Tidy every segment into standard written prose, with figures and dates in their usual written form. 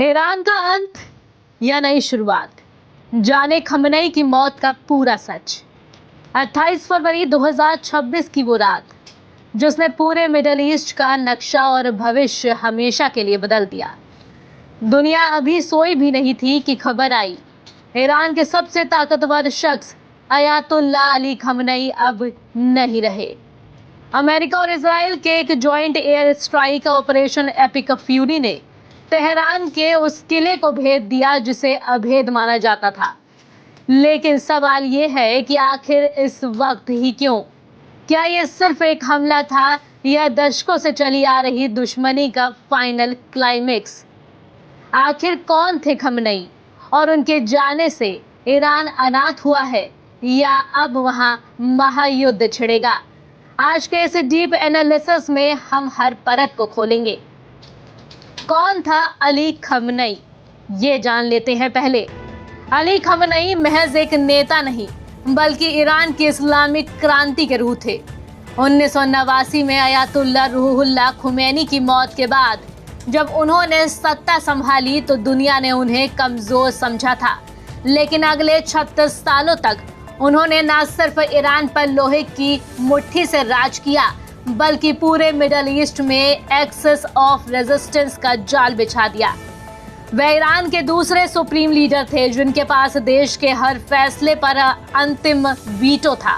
Iran का अंत या नई शुरुआत, जाने खमेनी की मौत का पूरा सच। 28 फरवरी 2026 की वो रात जिसने पूरे मिडल ईस्ट का नक्शा और भविष्य हमेशा के लिए बदल दिया। दुनिया अभी सोई भी नहीं थी कि खबर आई, ईरान के सबसे ताकतवर शख्स अयातुल्लाह अली खमेनी अब नहीं रहे। अमेरिका और इजराइल के एक joint air strike operation epic fury ने तेहरान के उस किले को भेद दिया जिसे अभेद माना जाता था। लेकिन सवाल ये है कि आखिर इस वक्त ही क्यों? क्या ये सिर्फ एक हमला था या दशकों से चली आ रही दुश्मनी का फाइनल क्लाइमेक्स? आखिर कौन थे खमेनी और उनके जाने से ईरान अनाथ हुआ है या अब वहां महायुद्ध छिड़ेगा? आज के इस डीप एनालिसिस में हम हर परत को खोलेंगे। कौन था अली खमेनी, ये जान लेते हैं पहले। अली खमेनी महज एक नेता नहीं बल्कि ईरान की इस्लामिक क्रांति के रूह थे। 1989 में अयातुल्लाह रूहुल्लाह खुमैनी की मौत के बाद जब उन्होंने सत्ता संभाली तो दुनिया ने उन्हें कमजोर समझा था, लेकिन अगले 36 सालों तक उन्होंने न सिर्फ ईरान पर लोहे की मुट्ठी से राज किया बल्कि पूरे मिडल ईस्ट में एक्सेस ऑफ रेजिस्टेंस का जाल बिछा दिया। वे ईरान के दूसरे सुप्रीम लीडर थे जिनके पास देश के हर फैसले पर अंतिम वीटो था।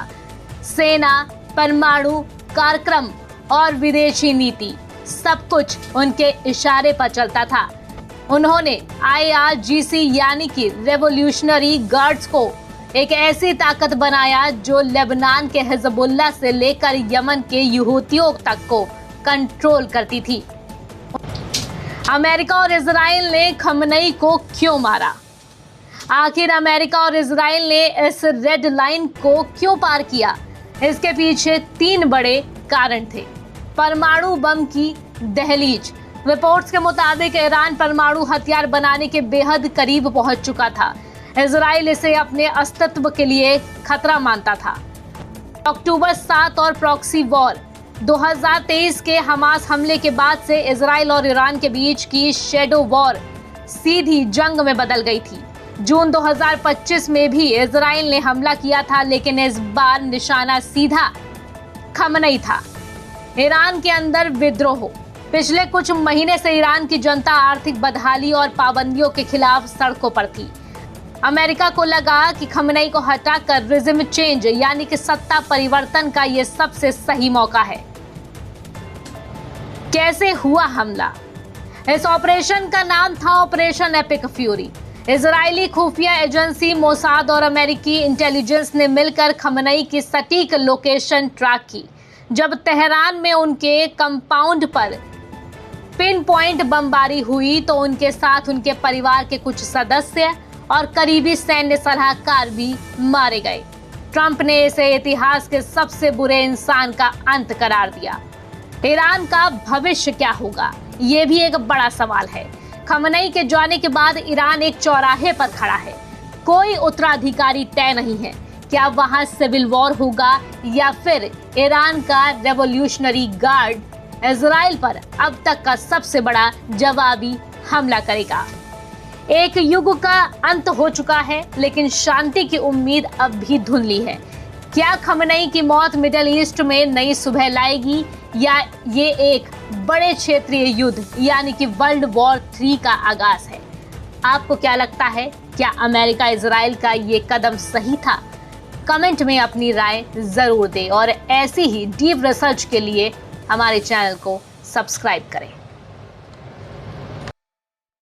सेना, परमाणु कार्यक्रम और विदेशी नीति, सब कुछ उनके इशारे पर चलता था। उन्होंने IRGC यानी कि रेवोल्यूशनरी गार्ड्स को एक ऐसी ताकत बनाया जो लेबनान के हिजबुल्लाह से लेकर यमन के यहूतियों तक को कंट्रोल करती थी। अमेरिका और इजराइल ने खमेनी को क्यों मारा? आखिर अमेरिका और इजराइल ने इस रेड लाइन को क्यों पार किया? इसके पीछे 3 बड़े कारण थे। परमाणु बम की दहलीज। रिपोर्ट्स के मुताबिक ईरान परमाणु हथियार बनाने के बेहद करीब पहुंच चुका था। इजराइल इसे अपने अस्तित्व के लिए खतरा मानता था। अक्टूबर 7 और प्रॉक्सी वॉर 2023 के हमास हमले के बाद से इजराइल और ईरान के बीच की शैडो वॉर सीधी जंग में बदल गई थी। जून 2025 में भी इजराइल ने हमला किया था, लेकिन इस बार निशाना सीधा खमेनी था। ईरान के अंदर विद्रोह। पिछले कुछ महीने से ईरान की जनता आर्थिक बदहाली और पाबंदियों के खिलाफ सड़कों पर थी। अमेरिका को लगा कि खमेनी को हटाकर रिजिम चेंज यानी कि सत्ता परिवर्तन का ये सबसे सही मौका है। कैसे हुआ हमला? इस ऑपरेशन का नाम था ऑपरेशन एपिक फ्यूरी। इजरायली खुफिया एजेंसी मोसाद और अमेरिकी इंटेलिजेंस ने मिलकर खमेनी की सटीक लोकेशन ट्रैक की। जब तेहरान में उनके कंपाउंड पर पिन पॉइंट बमबारी हुई तो उनके साथ उनके परिवार के कुछ सदस्य और करीबी सैन्य सलाहकार भी मारे गए। ट्रंप ने इसे इतिहास के सबसे बुरे इंसान का अंत करार दिया। ईरान का भविष्य क्या होगा, ये भी एक बड़ा सवाल है। खमेनी के जाने के बाद ईरान एक चौराहे पर खड़ा है। कोई उत्तराधिकारी तय नहीं है। क्या वहां सिविल वॉर होगा या फिर ईरान का रेवोल्यूशनरी गार्ड इजराइल पर अब तक का सबसे बड़ा जवाबी हमला करेगा? एक युग का अंत हो चुका है, लेकिन शांति की उम्मीद अब भी धुंधली है। क्या खमेनी की मौत मिडल ईस्ट में नई सुबह लाएगी या ये एक बड़े क्षेत्रीय युद्ध यानी कि वर्ल्ड वॉर 3 का आगाज है? आपको क्या लगता है? क्या अमेरिका इजराइल का ये कदम सही था? कमेंट में अपनी राय जरूर दें और ऐसी ही डीप रिसर्च के लिए हमारे चैनल को सब्सक्राइब करें।